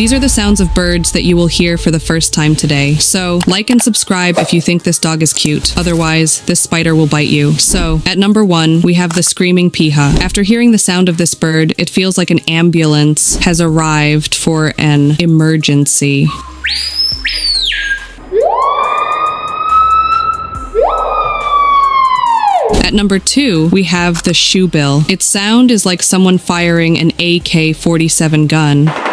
These are the sounds of birds that you will hear for the first time today. So, like and subscribe if you think this dog is cute. Otherwise, this spider will bite you. So, at number 1, we have the screaming piha. After hearing the sound of this bird, it feels like an ambulance has arrived for an emergency. At number 2, we have the shoebill. Its sound is like someone firing an AK-47 gun.